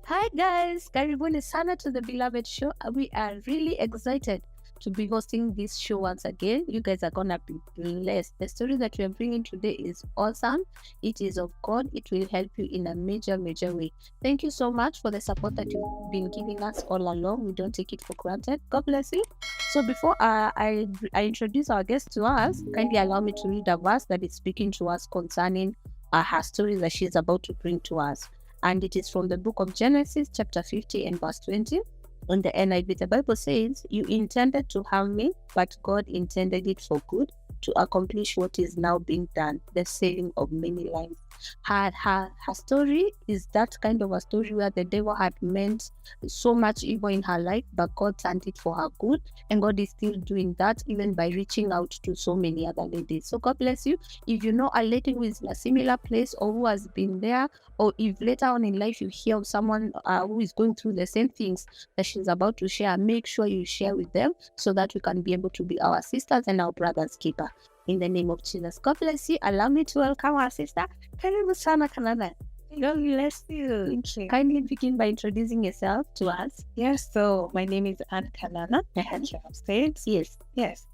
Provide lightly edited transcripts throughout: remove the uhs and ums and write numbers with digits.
Hi guys, karibuni sana to the beloved show. We are really excited to be hosting this show once again. You guys are gonna be blessed. The story that we are bringing today is awesome. It is of God. It will help you in a major way. Thank you so much for the support that you've been giving us all along. We don't take it for granted. God bless you. So before I introduce our guest to us, kindly allow me to read a verse that is speaking to us concerning her story that she's about to bring to us. And it is from the book of Genesis, chapter 50 and verse 20. On the NIV, the Bible says, "You intended to harm me, but God intended it for good to accomplish what is now being done, the saving of many lives." Her story is that kind of a story where the devil had meant so much evil in her life, but God turned it for her good. And God is still doing that even by reaching out to so many other ladies. So God bless you. If you know a lady who is in a similar place or who has been there, or if later on in life you hear of someone who is going through the same things that she's about to share, make sure you share with them so that we can be able to be our sisters and our brothers keeper. In the name of Jesus. God bless you. Allow me to welcome our sister, Karibu sana Canada. God bless you. Thank you. Kindly begin by introducing yourself to us. Yes, so my name is Anne Kanana. As you have said. Yes. Yes.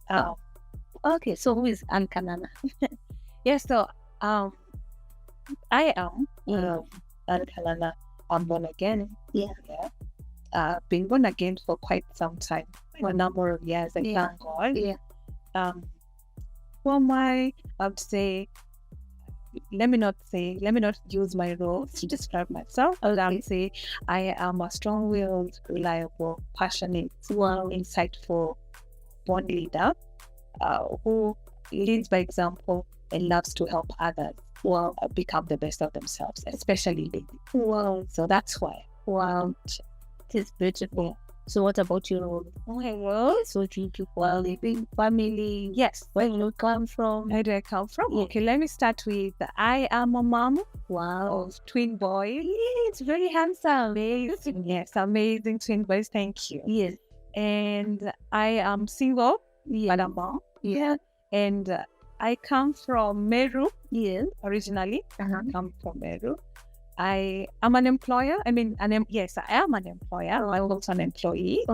Okay, so who is Anne Kanana? Yes, so I am Anne Kanana. I'm born again. Yeah. Been born again for quite some time, for a number of years. I thank God. Yeah. For my, I would say, let me not use my role to describe myself. I would say I am a strong-willed, reliable, passionate, insightful, born leader who leads by example and loves to help others become the best of themselves, especially ladies. Wow. So that's why. Wow. It is beautiful. So what about your role? My role? So living family. Yes. Where do you come from? Where do I come from? Okay, let me start with I am a mom. Wow. Of twin boys. It's very handsome. Amazing. Yes, amazing twin boys. Thank you. Yes. And I am single, but I'm mom. Yeah. And I come from Meru. Yes. Originally, I come from Meru. I am an employer. I am an employer. I'm also an employee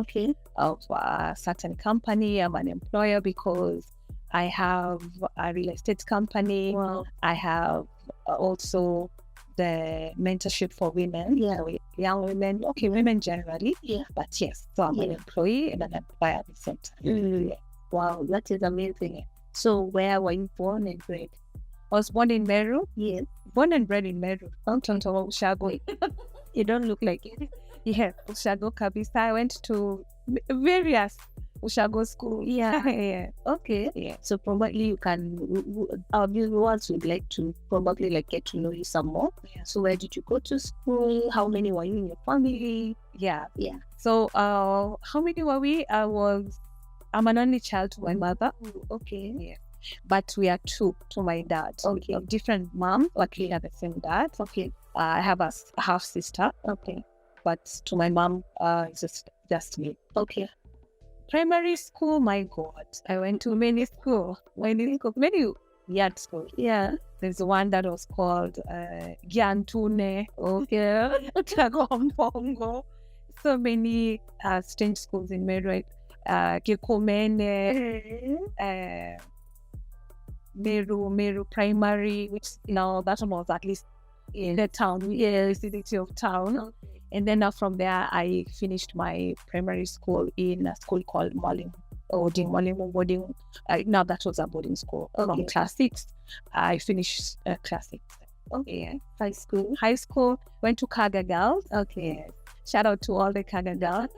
of a certain company. I'm an employer because I have a real estate company. Wow. I have also the mentorship for women, young women, women generally. Yeah. But yes, so I'm an employee and an employer at the same time. Wow, that is amazing. So where were you born and bred? I was born in Meru. Yes. Born and bred in Meru. Ushago. You don't look like it. Yeah, Ushago Kabisa. I went to various Ushago schools. Yeah. Okay. Yeah. So probably you can, our viewers would like to probably get to know you some more. Yeah. So where did you go to school? How many were you in your family? Yeah. So how many were we? I'm an only child to my mother. Okay. Yeah. But we are two to my dad. Okay. Of different moms, but we have the same dad. Okay. I have a half sister. Okay. But to my mom, it's just me. Okay. Primary school, my God. I went to many schools. Many yard schools. Yeah. There's one that was called Gyantune. Okay. Tagombongo. So many strange schools in Meru. Kikomene, Meru Primary, which that one was at least in the town, vicinity of town. Okay. And then from there, I finished my primary school in a school called Molim Boarding. Now that was a boarding school. From class 6, I finished class 6. Okay. High school, went to Kaga Girls. Okay. Shout out to all the Kaga Girls.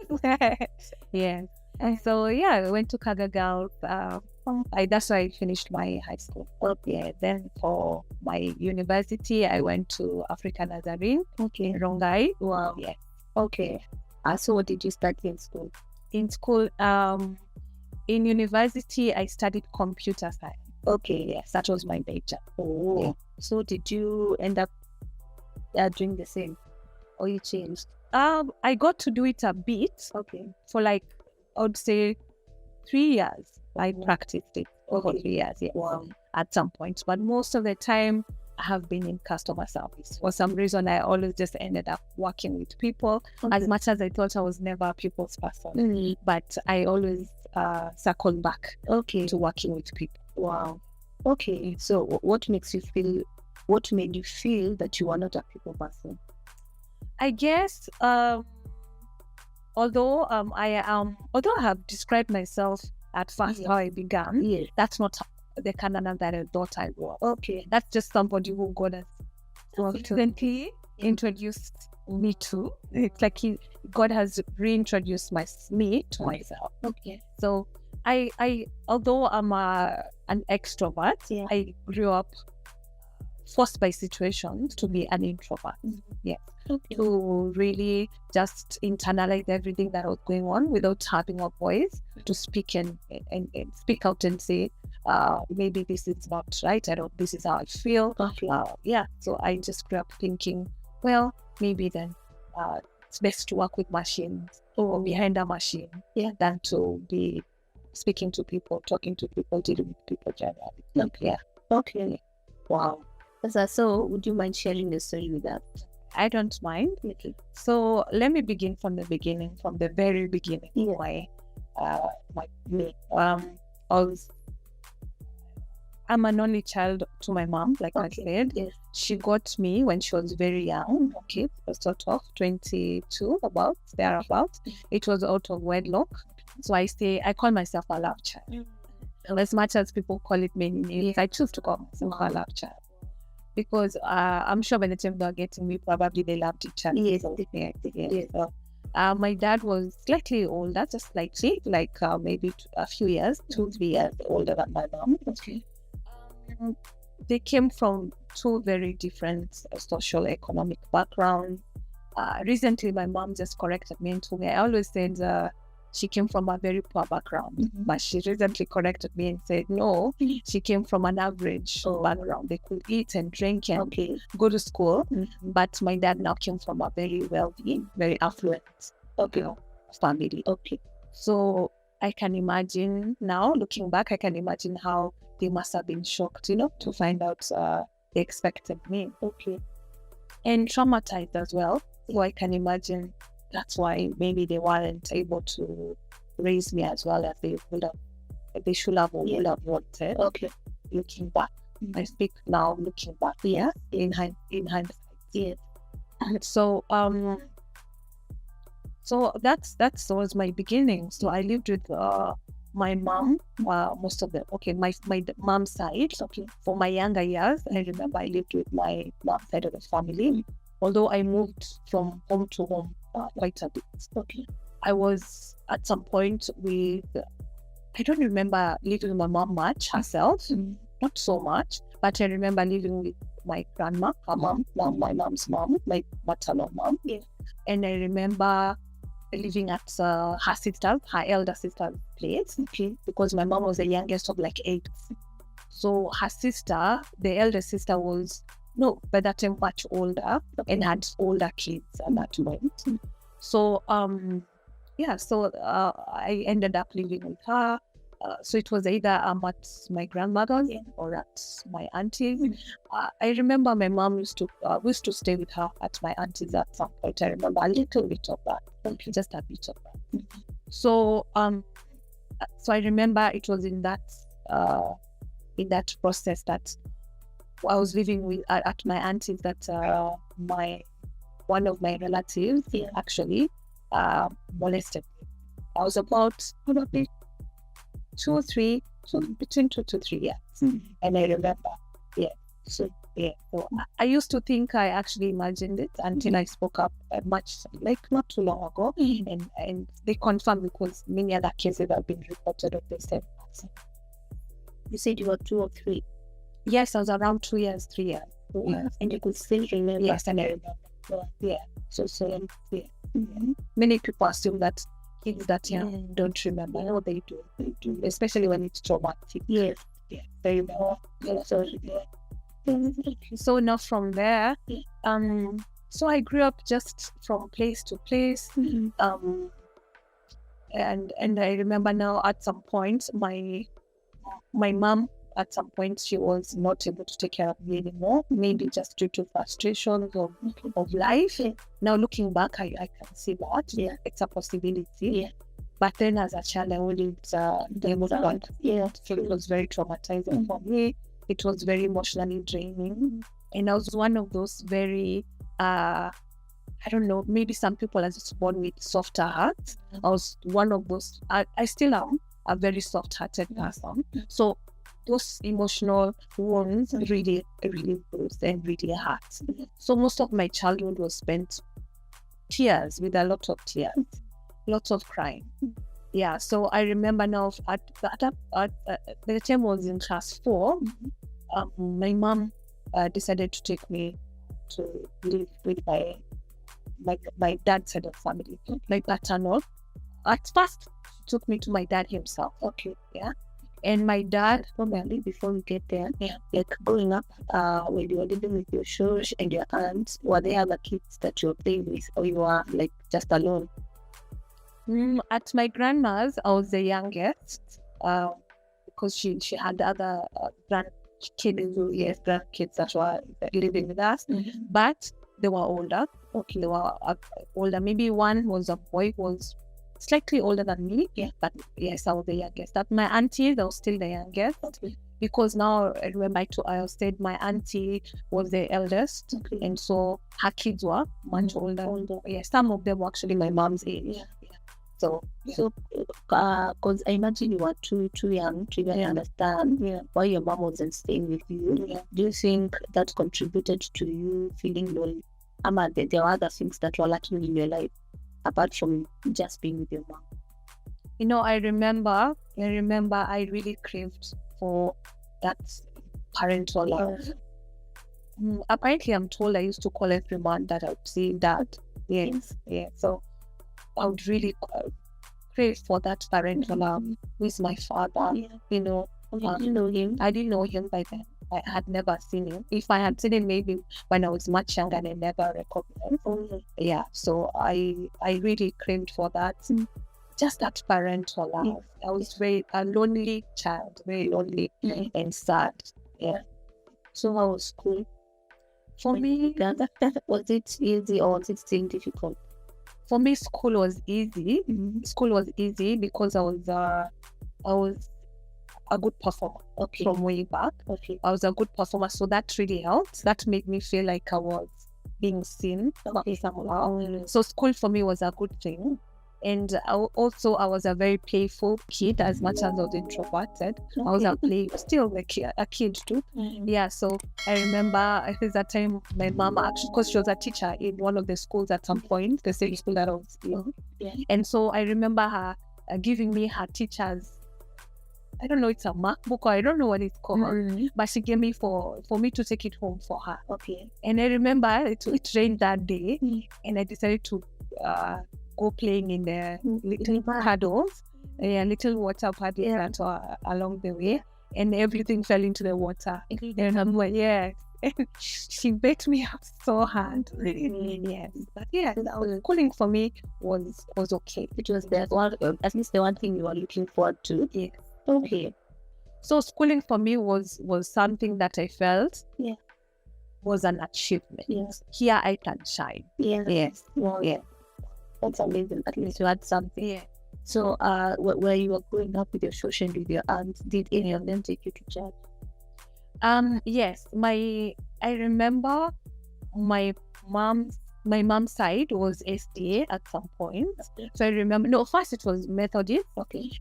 Yeah. And so I went to Kaga Girls. That's why I finished my high school. Okay. Then for my university, I went to African Nazarene. Okay. Rongai. Wow. Yeah. Okay. So what did you study in school? In university, I studied computer science. Okay. Yes, that was my major. Oh. Yeah. So did you end up doing the same, or you changed? I got to do it a bit. Okay. For I would say 3 years. I practiced it over 3 years. Yes. Wow. At some point, but most of the time have been in customer service. For some reason, I always just ended up working with people. As much as I thought I was never a people's person, but I always circled back to working with people. Wow. Okay. So what made you feel that you are not a people person? I guess although I have described myself at first how I began, that's not the canon that I thought I was. Okay. That's just somebody who God has recently introduced me to. It's like God has reintroduced me to myself. Okay. So I although I'm an extrovert, I grew up forced by situations to be an introvert. Yes. Okay. To really just internalize everything that was going on without having a voice to speak and speak out and say, maybe this is not right. This is how I feel. So I just grew up thinking, well, maybe then it's best to work with machines or behind a machine than to be speaking to people, talking to people, dealing with people generally. Okay. Wow. So would you mind sharing the story with us? I don't mind. Okay. So let me begin from the beginning, from the very beginning. I'm an only child to my mom, like I said. Yes. She got me when she was very young, sort of 22, about thereabouts. It was out of wedlock. So I call myself a love child. As much as people call it many names, I choose to call myself a love child. Because I'm sure by the time they were getting me, probably they loved each other. Yes. So, my dad was slightly older, just slightly, like maybe a few years, 2-3 years older than my mom. Okay. They came from two very different social economic backgrounds. Recently, my mom just corrected me and told me, I always said she came from a very poor background, but she recently corrected me and said, no, she came from an average background. They could eat and drink and go to school, but my dad now came from a very wealthy, very affluent family. Okay. So I can imagine now, looking back, I can imagine how they must have been shocked, to find out they expected me. Okay. And traumatized as well. So I can imagine that's why maybe they weren't able to raise me as well as they should have or would have wanted. Okay. Looking back, I speak now looking back. In hindsight. Yeah. So that's was my beginning. So I lived with my mom most of them. Okay, my mom's side. Okay. For my younger years, I remember I lived with my mom's side of the family. Although I moved from home to home quite a bit. Okay. I was at some point I don't remember living with my mom much herself, not so much, but I remember living with my grandma, her mom, my mom's mom, my maternal mom. Yeah. And I remember living at her elder sister's place, because my mom was the youngest of like 8. So her sister, the elder sister, was by that time much older and had older kids at that point. So I ended up living with her. So it was either I'm at my grandmother's or at my auntie's. I remember my mom used to stay with her at my auntie's at some point. I remember a little bit of that, just a bit of that. So I remember it was in that process that I was living with at my auntie's that one of my relatives actually molested me. I was about probably between 2 to 3 years. And I remember, So I used to think I actually imagined it until I spoke up much, like not too long ago. And they confirmed, because many other cases have been reported of the same person. You said you were 2 or 3? Yes, I was around 2 years, 3 years. And you could still remember? Yes, and I remember. Many people assume that kids that young don't remember. No, they do, especially when it's traumatic. Yes. Very well. So now from there, so I grew up just from place to place. And I remember now at some point my mom at some point she was not able to take care of me anymore, maybe just due to frustrations of life. Now looking back, I can see that it's a possibility. But then as a child, I wouldn't be able to. So it was very traumatizing for me. It was very emotionally draining. And I was one of those very, I don't know, maybe some people are just born with softer hearts. I was one of those, I still am a very soft-hearted person. So those emotional wounds really bruised and really hurt. So most of my childhood was spent tears, with a lot of tears, lots of crying. Yeah, so I remember now at the time I was in class 4, my mom decided to take me to live with my dad's side of family, my paternal. At first, she took me to my dad himself. And my dad, probably before we get there, like growing up, when you were living with your shush and your aunts, were there other kids that you were playing with, or you were like just alone? At my grandma's, I was the youngest, because she had other grandkids that were living with us, but they were older. They were older. Maybe one was a boy who was slightly older than me, but yes, I was the youngest. At my auntie, I was still the youngest, because now I remember I said my auntie was the eldest, and so her kids were much older. Some of them were actually my mom's age. So because I imagine you were too young to even understand why your mom wasn't staying with you. Do you think that contributed to you feeling lonely? There are other things that were lacking in your life apart from just being with your mom? I remember I really craved for that parental love. Apparently, I'm told I used to call every man that I would say Dad. So I would really crave for that parental love with my father. You didn't know him? I didn't know him by then. I had never seen him. If I had seen him, maybe when I was much younger, and I never recognized. So I really craved for that. Just that parental love. I was a lonely child, very lonely and sad. So how was school? For me, was it easy or was it still difficult? For me, school was easy. School was easy because I was a good performer from way back. I was a good performer, so that really helped. That made me feel like I was being seen somehow. So school for me was a good thing. And I was a very playful kid, as much as I was introverted. I was still a kid too. So I remember I think that time my mom, actually, because she was a teacher in one of the schools at some point, the same school that I was in. And so I remember her giving me her teacher's, I don't know, it's a MacBook or I don't know what it's called, but she gave me for me to take it home for her. And I remember it rained that day, and I decided to go playing in the little paddles, little water paddles that were along the way, and everything fell into the water. And I'm like, she beat me up so hard. But schooling for me was okay. It was at least the one thing you were looking forward to. So schooling for me was something that I felt was an achievement. Here I can shine. That's amazing. At least you had something. So where you were growing up with your social and with your aunts, did any of them take you to church? Yes. I remember my mom's side was SDA at some point. So I remember, first it was Methodist.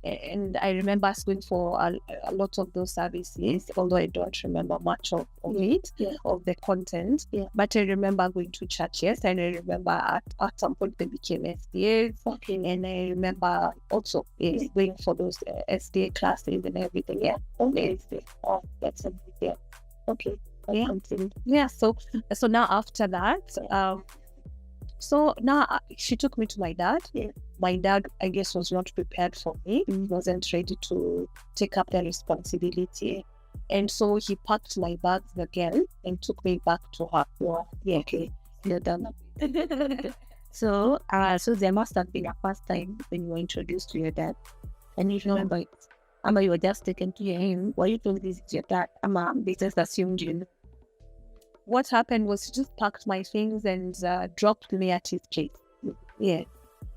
And I remember us going for a lot of those services, although I don't remember much of it, of the content. But I remember going to church, and I remember at some point they became SDA. And I remember also going for those SDA classes and everything. That's a big So now after that, so now she took me to my dad. My dad, I guess, was not prepared for me. He wasn't ready to take up the responsibility. And so he packed my bags again and took me back to her. You're done. So there must have been a first time when you were introduced to your dad. And you remember it? Ama, you were just taken to him. Why you told this is your dad? Ama, they just assumed you know. What happened was he just packed my things and dropped me at his place. Yeah.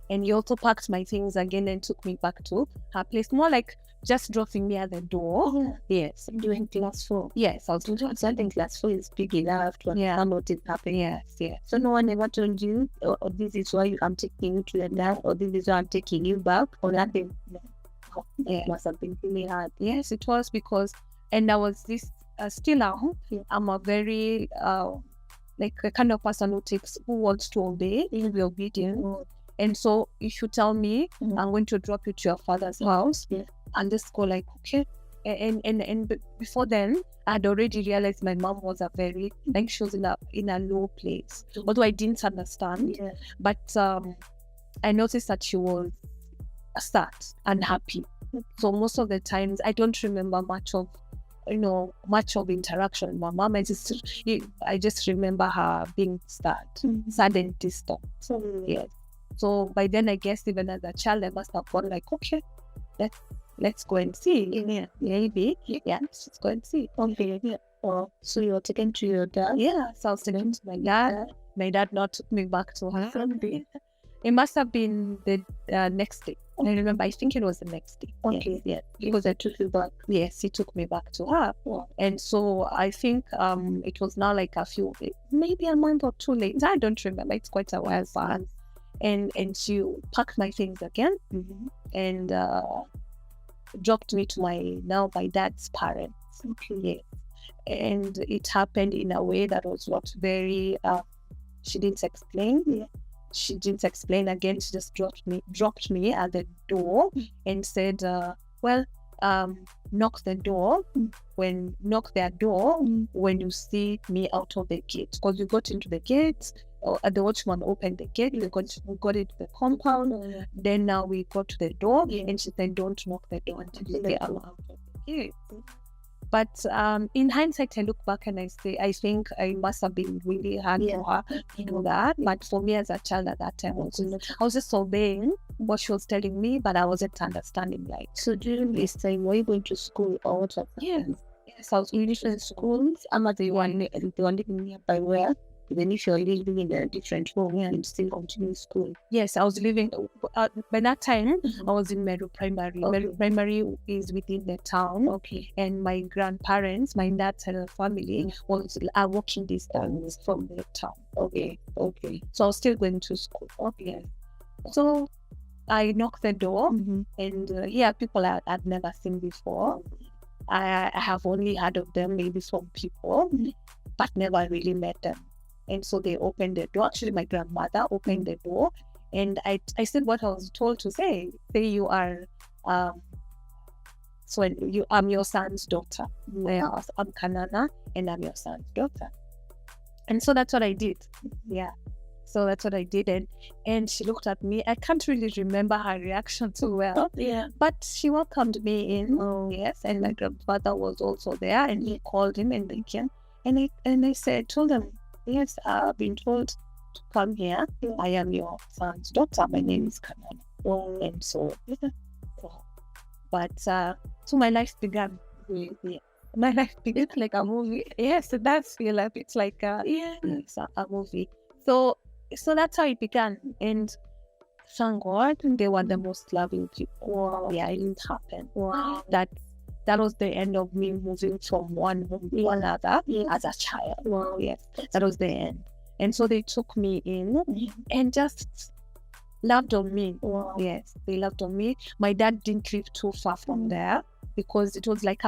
And he also packed my things again and took me back to her place. More like just dropping me at the door. Yes. Doing class 4. Yes, I was Something class 4 is big enough to understand what is happening. Yes. So no one ever told you, or this is why I'm taking you to the dad, or this is why I'm taking you back, or nothing. It must have been really hard. Yes, it was because, and I was this still now. I'm a very like a kind of person who wants to obey, be obedient. And so if you tell me I'm going to drop you to your father's house, I'll just go like, okay. And before then, I'd already realized my mom was she was in a low place. Although I didn't understand, but I noticed that she was sad, unhappy. So most of the times, I don't remember much of interaction with my mom. I just remember her being sad and distant. Yes. So by then, I guess even as a child, I must have gone like, okay, let's go and see. Maybe. Let's go and see. Okay. So you were taken to your dad? Yeah, so I was taken to my dad. My dad not took me back to her. It must have been the next day. I remember, I think it was the next day. Okay. Yes. Because I took you back. Yes, he took me back to her. And so I think it was now like maybe a month or two later. I don't remember. It's quite a while back. And she packed my things again and dropped me to my dad's parents. Okay. And it happened in a way that was not very she didn't explain. She didn't explain again. She just dropped me at the door and said, knock their door when you see me out of the gate, because you got into the gate, or the watchman opened the gate, we got into the compound, then now we got to the door, and she said, don't knock the door until they are out of the gate. But in hindsight, I look back and I think I must have been really hard for her to do that. But for me as a child at that time, I was just obeying what she was telling me, but I wasn't understanding. Like, so during this time, were you going to school or what? Yes, I was in different schools. I'm at the one living nearby where. Even if you're living in a different home and still continue school. Yes, I was living, by that time, I was in Meru Primary. Okay. Meru Primary is within the town. Okay. And my grandparents, my dad's side of the family, are walking distance from the town. Okay. So I was still going to school. Okay. So I knocked the door, and people I'd never seen before. I have only heard of them maybe from people, but never really met them. And so they opened the door. Actually, my grandmother opened the door, and I said what I was told to say. Say you are, I'm your son's daughter. I'm Kanana, and I'm your son's daughter. And so that's what I did. Yeah. So that's what I did. And she looked at me. I can't really remember her reaction too well. Yeah. But she welcomed me in. Oh, yes. And my grandfather was also there, and he called him and they came. And I told them, yes, I've been told to come here. I am your son's daughter. My name is Kanana. And so, but so my life began. My life began like a movie. Yes, it does feel like it's like it's a movie. So that's how it began. And thank God, they were the most loving people. Wow. Yeah, it didn't happen. Wow. That was the end of me moving from one home to another as a child. Wow. Yes, that was the end. And so they took me in and just loved on me. Wow. Yes, they loved on me. My dad didn't live too far from there because it was like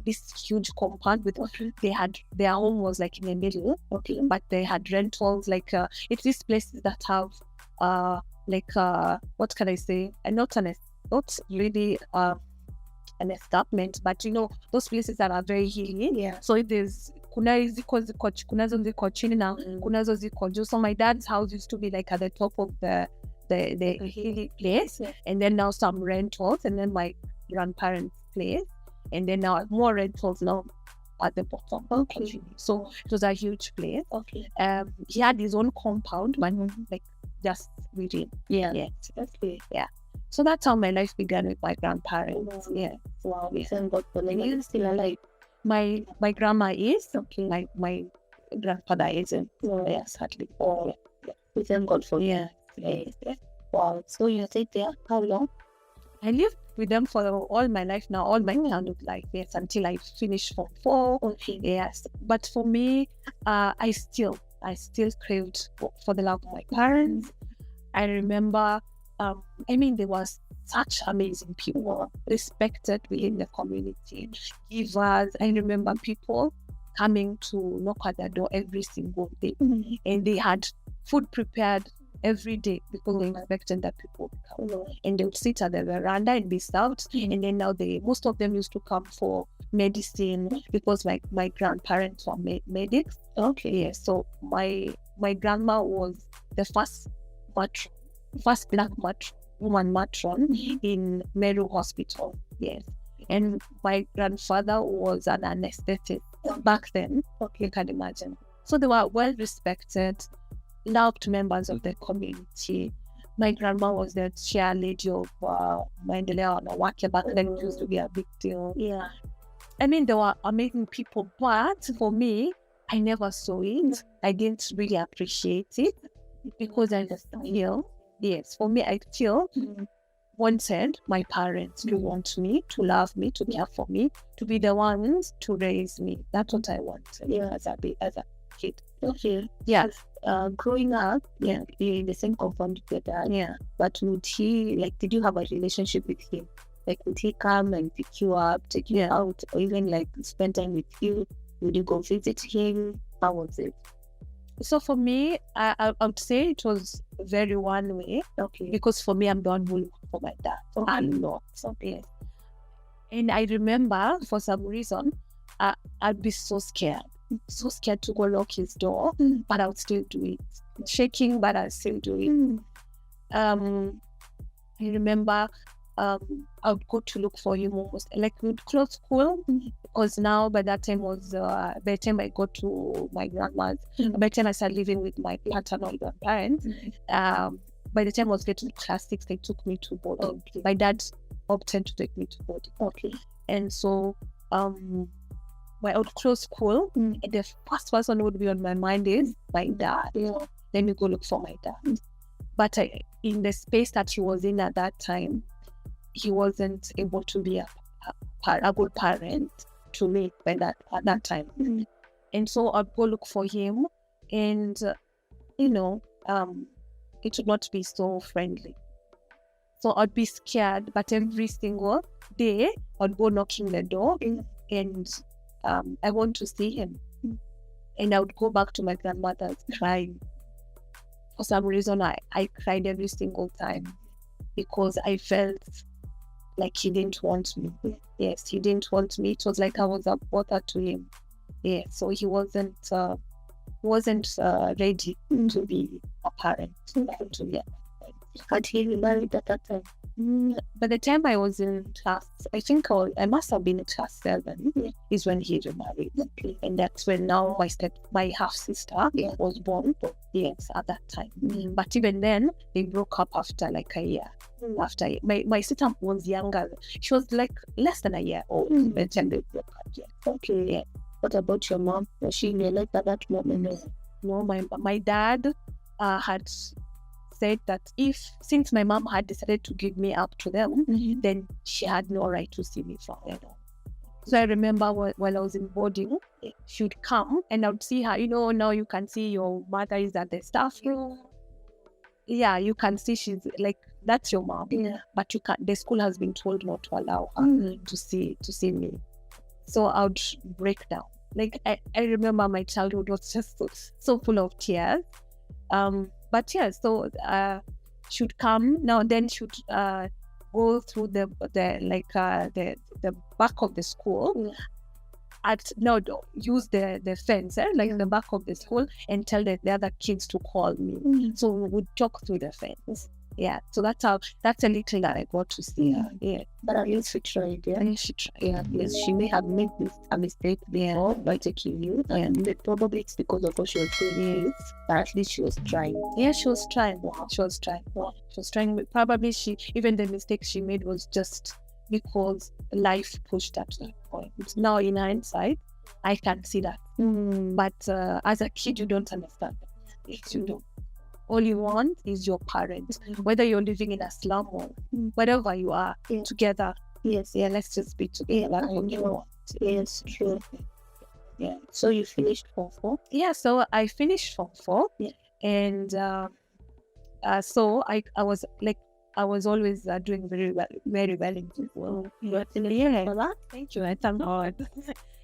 this huge compound with their home was like in the middle. Okay. But they had rentals it's these places that have what can I say? Not really an escarpment, but those places that are very hilly. Yeah. So if there's kunazo ziko chini na kunazo ziko juu. So my dad's house used to be like at the top of the hilly place, and then now some rentals, and then my grandparents' place, and then now more rentals now at the bottom. Okay. So it was a huge place. Okay. He had his own compound, but like just within. Yeah. Yes. Okay. Yeah. So that's how my life began with my grandparents. Yeah. Wow, we thank God for them. Are you still alive? My grandma is. Okay. My grandfather isn't. Oh. Yeah, sadly. Oh, we thank God for Yeah. them. Yes. Wow. So you stayed there how long? I lived with them for all my life now, all my childhood life, yes, until I finished Form 4. Okay. Yes. But for me, I still craved for the love of my parents. I remember, there was such amazing people, respected within the community, givers. I remember people coming to knock at the door every single day, and they had food prepared every day because they expected that people would come, and they would sit at the veranda and be served. And then now most of them used to come for medicine because my grandparents were medics. Okay. Yes, so my grandma was the first black woman matron in Meru Hospital. Yes. And my grandfather was an anesthetist back then. Okay, you can imagine. So they were well respected, loved members of the community. My grandma was the chair lady of Maendeleo Wanawake. Back then it used to be a big deal. Yeah. They were amazing people, but for me, I never saw it. I didn't really appreciate it because I feel, yes, for me, I feel wanted my parents to want me, to love me, to care for me, to be the ones to raise me. That's what I wanted as a kid. Okay. Yeah. Growing up, Yeah. you're in the same compound with your dad. Yeah. But would he, did you have a relationship with him? Would he come and pick you up, take you out, or even spend time with you? Would you go visit him? How was it? So for me, I would say it was very one way. Okay. Because for me, I'm the one who looked for my dad a lot. Yes. And I remember, for some reason, I'd be so scared to go lock his door, but I would still do it. Shaking, but I'd still do it. I remember I would go to look for him almost we'd close school because now by that time by the time I got to my grandma's, by the time I started living with my paternal grandparents, by the time I was getting to class 6, they took me to boarding. Okay. My dad opted to take me to boarding. Okay. And so when I would close school, and the first person who would be on my mind is my dad. Yeah. Let me go look for my dad. But in the space that he was in at that time, he wasn't able to be a good parent to me at that time. And so I'd go look for him, and it would not be so friendly. So I'd be scared, but every single day I'd go knocking the door, and I want to see him. And I would go back to my grandmother's crying. For some reason, I cried every single time because I felt like he didn't want me. Yes, he didn't want me. It was like I was a bother to him. Yeah, so he wasn't ready to be a parent. To be Had he remarried at that time? By the time I was in class, I think I must have been in class 7, is when he remarried. Okay. And that's when now my half sister was born. Yes, at that time. But even then, they broke up after a year. After my sister was younger, she was less than a year old by the time they broke up. Yeah. Okay. Yeah. What about your mom? Was she in your life at that moment? No, my dad had said that since my mom had decided to give me up to them, then she had no right to see me from them. So I remember while I was in boarding, she would come and I would see her. Now you can see your mother is at the staff room. Yeah, you can see she's that's your mom. Yeah. But you can't. The school has been told not to allow her to see me. So I would break down. I remember my childhood was just so full of tears. But yeah, so she would come now. Then she would go through the back of the school. Use the fence, the back of the school, and tell the other kids to call me. So we would talk through the fence. Yeah, so that's a little that I got to see her. Yeah, But at least she tried, yeah. and she tried. Yeah, yes, she may have made a mistake before by taking you, and probably it's because of what she was going through, but at least she was trying. Yeah, she was trying. She was trying. She was trying. Probably even the mistake she made was just because life pushed her to that point. Now, in hindsight, I can see that. But as a kid, you don't understand. You don't. All you want is your parents, whether you're living in a slum or wherever you are, together. Yes. Yeah, let's just be together. That's what you want. Yes, true. Yeah. So you finished Form 4? Yeah, so I finished Form 4. Yeah. And so I was always doing very well in school. Congratulations for that. Thank you. I thank God.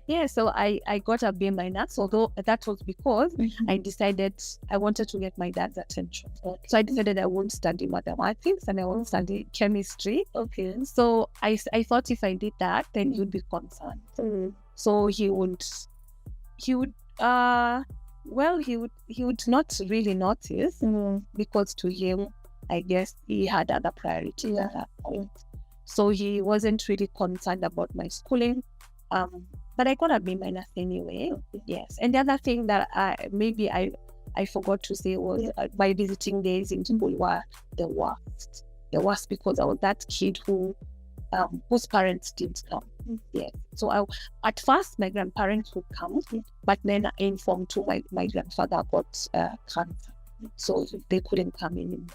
Yeah, so I got a B minus, although that was because I decided I wanted to get my dad's attention. Okay. So I decided I won't study mathematics and I won't study chemistry. Okay. So I thought if I did that, then he would be concerned. So he would not really notice because to him, I guess he had other priorities at that point. So he wasn't really concerned about my schooling. But I got a B minus anyway. Okay. Yes. And the other thing that I forgot to say was my visiting days in school were the worst. The worst because I was that kid whose parents didn't come. Yes. So at first my grandparents would come, but then in Form 2 my grandfather got cancer, so they couldn't come in.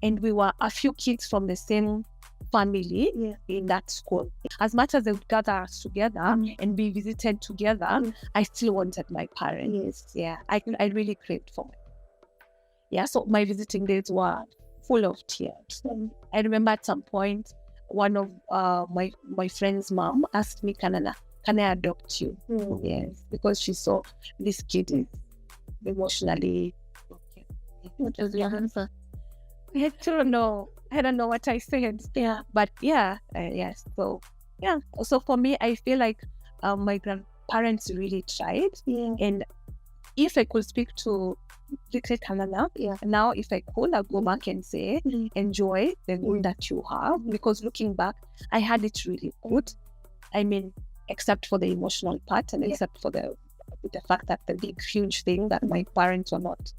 And we were a few kids from the same family in that school. As much as they would gather us together and be visited together, I still wanted my parents. Yeah, I really craved for them. Yeah, so my visiting days were full of tears. I remember at some point, one of my friend's mom asked me, can I adopt you? Yes, because she saw this kid is emotionally broken. What was your answer? I don't know what I said. Yeah, but yes. So yeah. So for me, I feel like my grandparents really tried. Yeah. And if I could speak to little Kanana, now if I could, I'll go back and say, enjoy the good that you have. Because looking back, I had it really good. I mean, except for the emotional part and except for the fact that the big, huge thing that my parents were not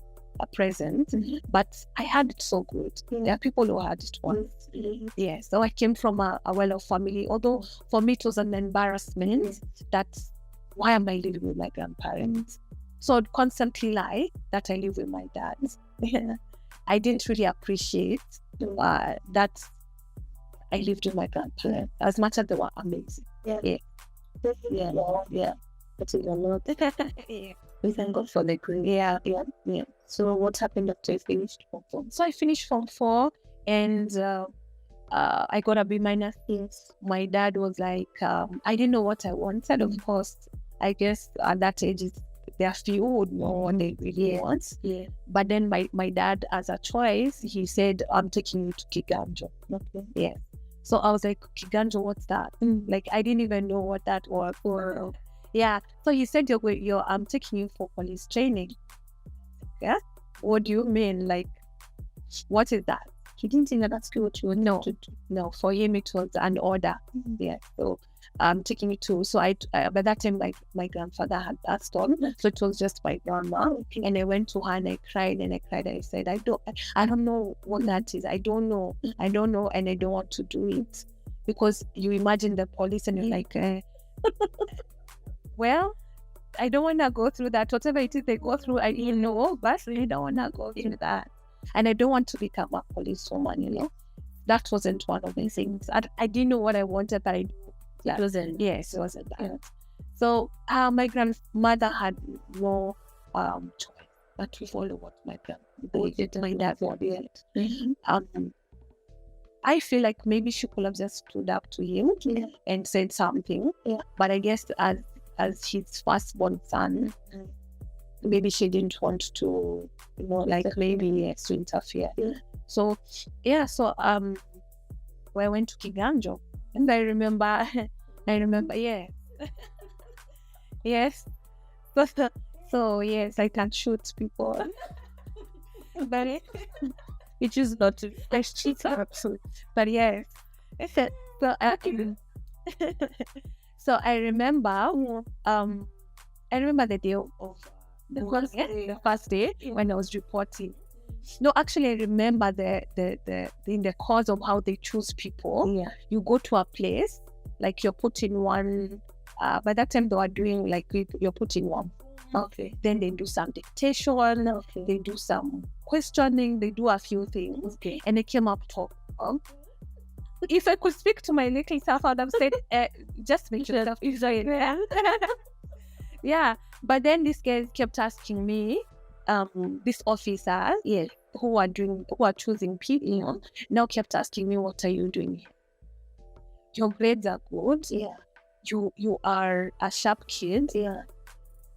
present, but I had it so good. There are people who had it once. Yeah, so I came from a well-off family, although for me it was an embarrassment that why am I living with my grandparents? So I'd constantly lie that I live with my dad. I didn't really appreciate that I lived with my grandparents as much as they were amazing. Yeah. But you're not. Yeah. We thank God for the grace. Yeah. So what happened after you finished Form 4? So I finished Form 4 and I got a B minus. My dad was like, I didn't know what I wanted. Of course, I guess at that age, there are few who would know what they really want. Yeah. But then my dad, as a choice, he said, I'm taking you to Kiganjo. Okay. Yeah. So I was like, Kiganjo, what's that? Like, I didn't even know what that was. Yeah. So he said, I'm taking you for police training. Yeah. What do you mean? Like, what is that? He didn't think that that's what you wanted to do. No, for him it was an order. Yeah. So I'm taking it to. So I by that time my grandfather had passed on, so it was just my grandma. And I went to her and I cried and I said, I don't know what that is. I don't know, and I don't want to do it, because you imagine the police and you're like, well, I don't want to go through that. Whatever it is they go through, I didn't know, but I don't want to go through that. And I don't want to become a policewoman, That wasn't one of the things. I didn't know what I wanted, but it wasn't. Yes, it wasn't that. Yeah. So my grandmother had no choice but to follow what my dad wanted. I feel like maybe she could have just stood up to him and said something. Yeah. But I guess as his firstborn son, maybe she didn't want to, maybe to interfere. Yeah. So I went to Kiganjo, and I remember, yes. Yes. So yes, I can shoot people. But You choose not to. Let's cheat absolutely. But yes. So actually, so I remember the day of the first day when I was reporting. No, actually, I remember the in the course of how they choose people. Yeah. You go to a place, like you're put in one. By that time, they were doing like you're put in one. Okay. Then they do some dictation. Okay. They do some questioning. They do a few things. Okay. And they came up top. If I could speak to my little self, I would have said, just make yourself enjoy it. Yeah. But then these guys kept asking me, these officers, Yes. who are choosing people, now kept asking me, what are you doing here? Your grades are good. Yeah. You are a sharp kid. Yeah.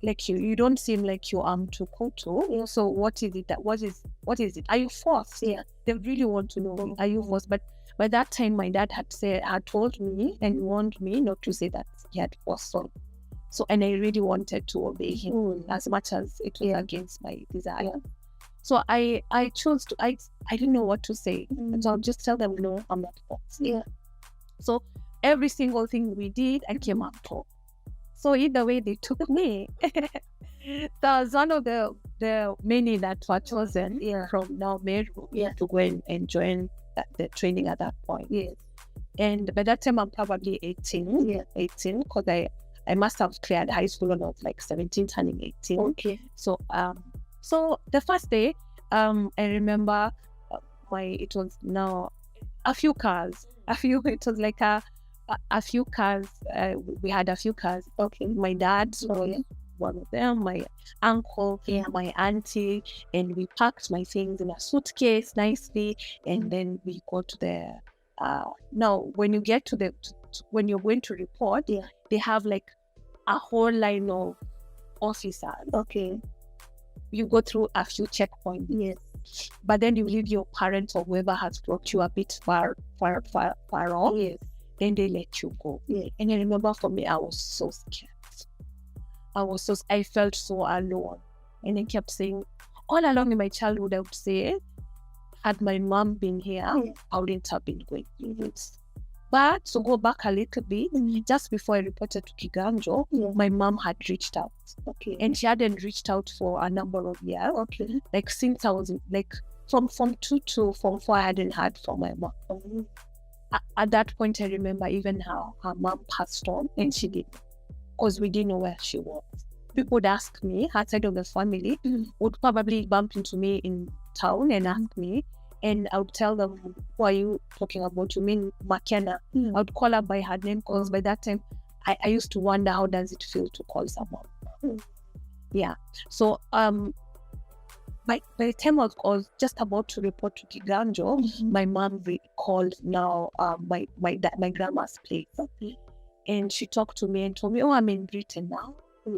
Like you don't seem like you to Koto. Yeah. So what is it what is it? Are you forced? Yeah. They really want to know, are you forced? But by that time my dad had told me and warned me not to say that he had forced on. So and I really wanted to obey him as much as it was against my desire. Yeah. So I chose to I didn't know what to say. So I'll just tell them, no, I'm not forced. Yeah. So every single thing we did, I came up top. So either way, they took me. So I was one of the many that were chosen from now Meru to go and join the training at that point. Yes. And by that time, I'm probably 18. 18, because I must have cleared high school when I was like 17, turning 18. Okay. So so the first day, I remember it was now a few cars. It was like a few cars. We had a few cars. Okay. My dad was one of them, my uncle, my auntie, and we packed my things in a suitcase nicely, and then we go to the now when you get to when you're going to report, they have like a whole line of officers. Okay. You go through a few checkpoints. Yes. But then you leave your parents or whoever has brought you a bit far off. Yes. Then they let you go. Yes. And I remember for me, I was so scared. I felt so alone. And I kept saying, all along in my childhood, I would say, had my mom been here, I wouldn't have been going through this. But to go back a little bit, just before I reported to Kiganjo, my mom had reached out. Okay. And she hadn't reached out for a number of years. Okay. Like since I was like from 2 to from 4, I hadn't heard from my mom. At that point, I remember even how her mom passed on, and she didn't, because we didn't know where she was. People would ask me, her side of the family would probably bump into me in town and ask me, and I would tell them, who are you talking about? You mean McKenna? I would call her by her name, because by that time, I used to wonder, how does it feel to call someone? Yeah. So by the time I was just about to report to Kiganjo, my mom called now my grandma's place. And she talked to me and told me, oh, I'm in Britain now.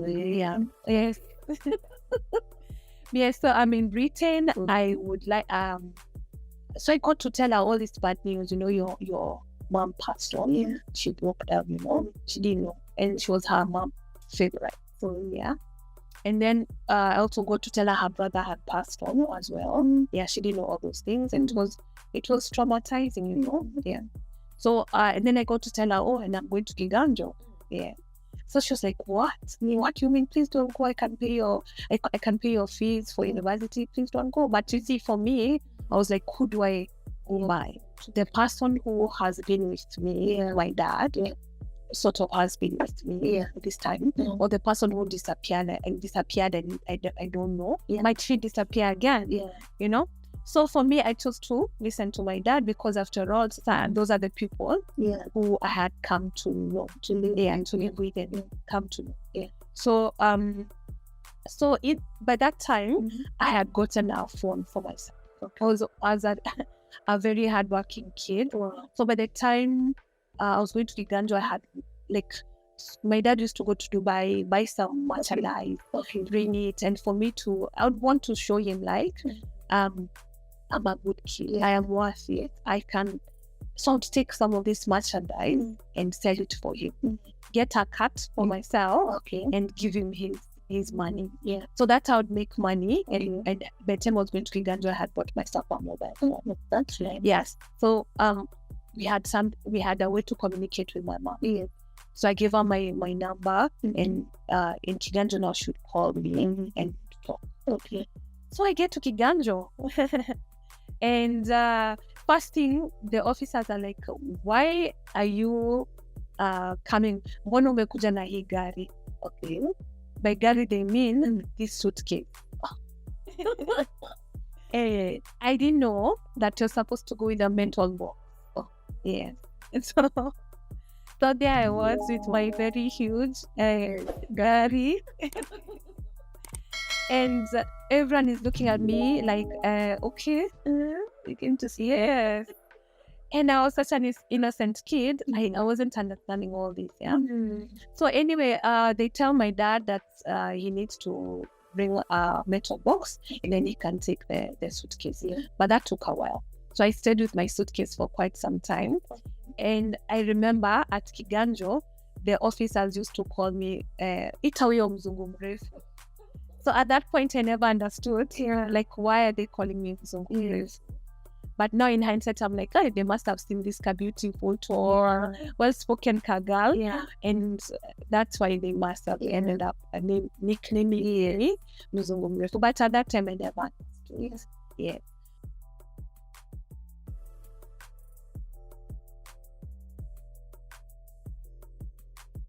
Yeah. Yes. Yes, so I'm in Britain. I would like so I got to tell her all this bad news, your mom passed on. She broke down, she didn't know. And she was her mom's favorite. So yeah. And then I also got to tell her brother had passed on as well. Yeah, she didn't know all those things, and it was traumatizing, Yeah. So and then I got to tell her, oh, and I'm going to Kiganjo. Yeah. So she was like, what? What do you mean? Please don't go. I can pay your fees for university. Please don't go. But you see, for me, I was like, who do I go by? The person who has been with me, my dad, sort of has been with me this time, or the person who disappeared and I don't know, might she disappear again? So for me, I chose to listen to my dad, because after all, those are the people who I had come to know, to live with and come to know. So so by that time, I had gotten a phone for myself. I was a very hardworking kid. So by the time I was going to Kiganjo, I had my dad used to go to Dubai, buy some merchandise, bring it, and for me I would want to show him I'm a good kid. I am worth it. I can take some of this merchandise and sell it for him. Get a cut for myself and give him his. his money. Yeah. So that's how I'd make money. And by the time I was going to Kiganjo, I had bought myself a mobile phone. That's right. Yes. So we had a way to communicate with my mom. Yeah. So I gave her my number, and in Kiganjo now she'd call me and talk. Okay. So I get to Kiganjo, and first thing, the officers are like, why are you coming? Mbona umekuja na hii gari? Okay. By gari they mean this suitcase. I didn't know that you're supposed to go with a mental box. Yes. And so there I was with my very huge gari. And everyone is looking at me like, okay, you came to see. Yes. And I was such an innocent kid. I wasn't understanding all this. Yeah. So anyway, they tell my dad that he needs to bring a metal box and then he can take the suitcase. Yeah. But that took a while. So I stayed with my suitcase for quite some time. And I remember at Kiganjo, the officers used to call me ita huyo mzungu mrefu. So at that point, I never understood, like, why are they calling me mzungu mrefu? But now in hindsight, I'm like, oh, they must have seen this beautiful, tall, well-spoken girl. Yeah. And that's why they must have ended up nicknaming me mzungu mrefu. But at that time, I never understood. Yeah.